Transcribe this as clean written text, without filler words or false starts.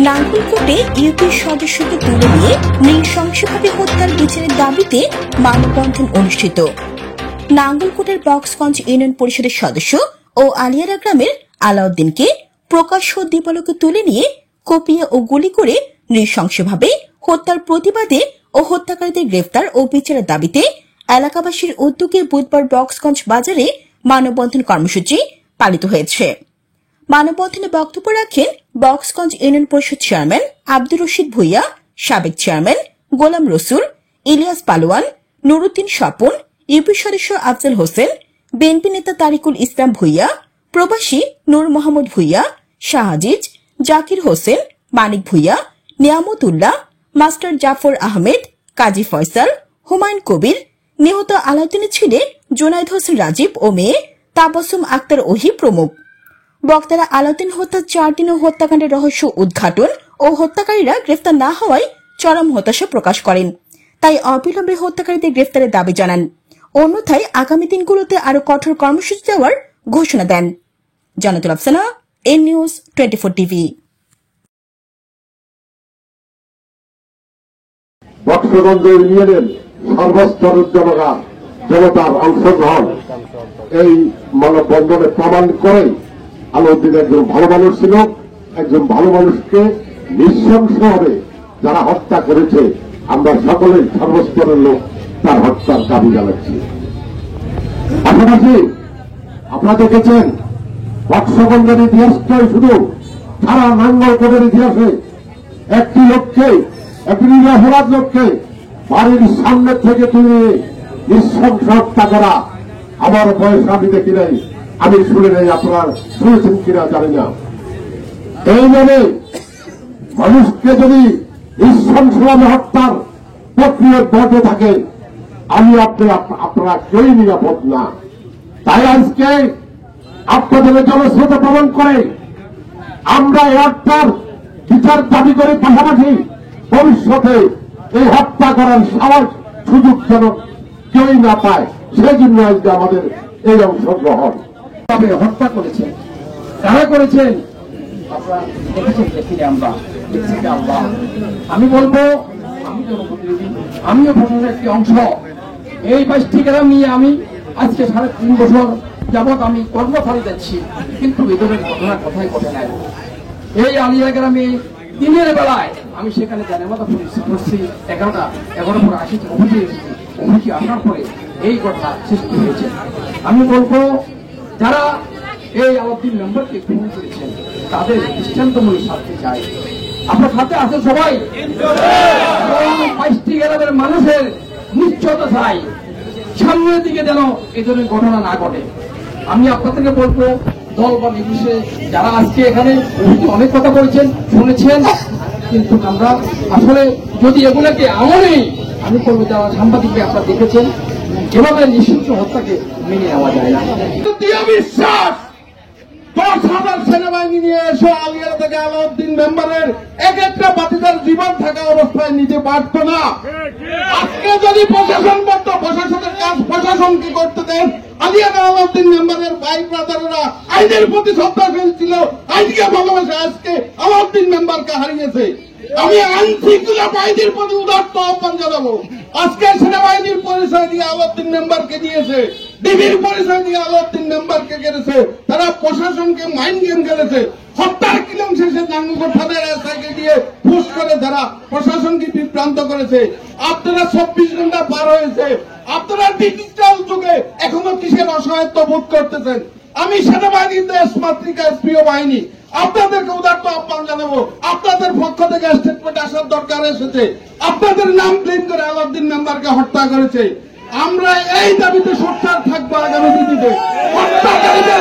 নাঙ্গলকোটে ইউপির সদস্যকে তুলে নিয়ে নৃশংসভাবে হত্যার বিচারের দাবিতে মানববন্ধন অনুষ্ঠিত। নাঙ্গলকোটের বক্সগঞ্জ ইউনিয়ন পরিষদের সদস্য ও আলিয়ারা গ্রামের আলাউদ্দিনকে প্রকাশ্য দিবালোকে তুলে নিয়ে কুপিয়ে ও গুলি করে নৃশংসভাবে হত্যার প্রতিবাদে ও হত্যাকারীদের গ্রেফতার ও বিচারের দাবিতে এলাকাবাসীর উদ্যোগে বুধবার বক্সগঞ্জ বাজারে মানববন্ধন কর্মসূচি পালিত হয়েছে। মানববন্ধনে বক্তব্য রাখেন বক্সগঞ্জ ইউনিয়ন পরিষদ চেয়ারম্যান আব্দুর রশিদ ভুইয়া, সাবেক চেয়ারম্যান গোলাম রসুল, ইলিয়াস পালোয়ান, নুরুদ্দিন স্বপন, ইউপি সদস্য আফজাল হোসেন, বিএনপি নেতা তারিকুল ইসলাম ভুইয়া, প্রবাসী নূর মোহাম্মদ ভুইয়া, শাহজিজ, জাকির হোসেন, মানিক ভুইয়া, নিয়ামতুল্লাহ, মাস্টার জাফর আহমেদ, কাজী ফয়সাল, হুমায়ুন কবির, নিহত আলাউদ্দিনের ছেলে জুনাইদ হোসেন রাজীব ও মেয়ে তাবাসুম আক্তার ওহি প্রমুখ। বক্তারা আলাউদ্দিন হত্যার 4 দিনের হত্যাকাণ্ডের রহস্য উদ্ঘাটন ও হত্যাকারীরা গ্রেফতার না হওয়ায় চরম হতাশা প্রকাশ করেন। তাই অবিলম্বে হত্যাকারীদের গ্রেফতারের দাবি জানান। অন্যথায় আগামী দিনগুলোতে আরো কঠোর কর্মসূচি দেওয়ার ঘোষণা দেন। জানাতুল আফসানা, এননিউজ 24 টিভি। বক্সগঞ্জ ইউনিয়নের সর্বস্তরের জনতার অংশগ্রহণ এই মানববন্ধনে প্রমাণ করে আলাউদ্দিন একজন ভালো মানুষ ছিল। একজন ভালো মানুষকে নৃশংসভাবে যারা হত্যা করেছে, আমরা সকলেই সর্বস্তরের লোক তার হত্যার দাবি জানাচ্ছি। পাশাপাশি আপনারা দেখেছেন বক্সগঞ্জের ইতিহাসটাই শুধু সারা নাঙ্গলকোটের ইতিহাসে একটি লোককে, একটি নিরপরাধ লোককে বাড়ির সামনে থেকে তুলে নৃশংস হত্যা করা। আমার বয়স আমি দেখি নাই, আমি শুনে নাই, আপনারা শুনেছেন কিনা জানি না। এইভাবে মানুষকে যদি নৃশংসভাবে হত্যার প্রক্রিয়া ঘটে থাকে, আমি আপনারা কেউই নিরাপদ না। তাই আজকে আপনাদের জনস্রোত প্রমাণ করে আমরা এই হত্যার বিচার দাবি করে, পাশাপাশি ভবিষ্যতে এই হত্যা করার সাহস সুযোগ যেন কেউই না পায়, সেই জন্য আজকে আমাদের এই অংশগ্রহণ। হত্যা করেছেন, কারা করেছেন আপনারা দেখেছেন, দেখিনি আমরা দেখছি আল্লাহ। আমি বলবো, আমি জনপ্রতিনিধি, আমিও প্রশাসনের একটি অংশ। এই 22টি গ্রাম নিয়ে আমি আজকে 3.5 বছর যাবৎ আমি কর্মফলে যাচ্ছি, কিন্তু এই ধরনের ঘটনা কথাই ঘটে নাই। এই আলিয়া গ্রামে দিনের বেলায় আমি সেখানে জানামাতা করছি 11 পর আসিছি, অভিযোগ আসার পরে এই ঘটনা সৃষ্টি হয়েছে। আমি বলবো যারা এই আলাউদ্দিন মেম্বারকে খুন করেছেন তাদের দৃষ্টান্তমূলক শাস্তি চাই। আপনার সাথে আছে সবাই, 22টি গ্রামের মানুষের নিশ্চয়তা চাই, সামনের দিকে যেন এই ধরনের ঘটনা না ঘটে। আমি আপনাদেরকে বলবো, দল বা নির্বিশেষে যারা আজকে এখানে অনেক কথা বলছেন, শুনেছেন, কিন্তু আমরা আসলে যদি এগুলোকে আমলেই, আমি বলবো যারা সাংবাদিককে আপনারা দেখেছেন, এভাবে নৃশংস হত্যাকে মেনে নেওয়া যায় না। বিশ্বাস 10,000 সেনাবাহিনী নিয়ে এসে আলিয়া থেকে আলাউদ্দিন মেম্বারের এক একটা বাতিদার জীবন থাকা অবস্থায় নিতে পারত না। আজকে যদি প্রশাসন করত, প্রশাসনের কাজ প্রশাসন কি করতে দেন? আলিয়া আলাউদ্দিন মেম্বারের ভাই ব্রাদারেরা আইনের প্রতি শ্রদ্ধাশীল ছিল, আইনকে ভালোবাসে, আজকে আলাউদ্দিন মেম্বারকে হারিয়েছে। আমি আইন শৃঙ্খলা বাহিনীর প্রতি উদাত্ত আহ্বান জানাবো। আজকে সেনাবাহিনীর পরিচয় দিয়ে আলাউদ্দিন মেম্বারকে দিয়েছে, ডিবির পরিচয় দিয়ে আলাউদ্দিন মেম্বারকে গেলেছে, তারা প্রশাসনকে মাইন্ড গেম খেলেছে। হত্যার কিলম শেষে নাঙ্গলকোট থানার এসআইকে দিয়ে ফুস করে তারা প্রশাসনকে বিভ্রান্ত করেছে। আপনারা 24 ঘন্টা পার হয়েছে, আপনারা ডিজিটাল যুগে এখনো কিসের অসহায়ত্ব বোধ করতেছেন? আমি সেনাবাহিনীর দেশমাতৃকা প্রিয় বাহিনী, আপনাদেরকে উদাত্ত আহ্বান জানাবো, আপনাদের পক্ষ থেকে স্টেটমেন্ট আসার দরকার এসেছে। আপনাদের নাম ক্লেম করে আলাউদ্দিন মেম্বারকে হত্যা করেছে। আমরা এই দাবিতে সোচ্চার থাকবো আগামী দিনে। হত্যাকারীদের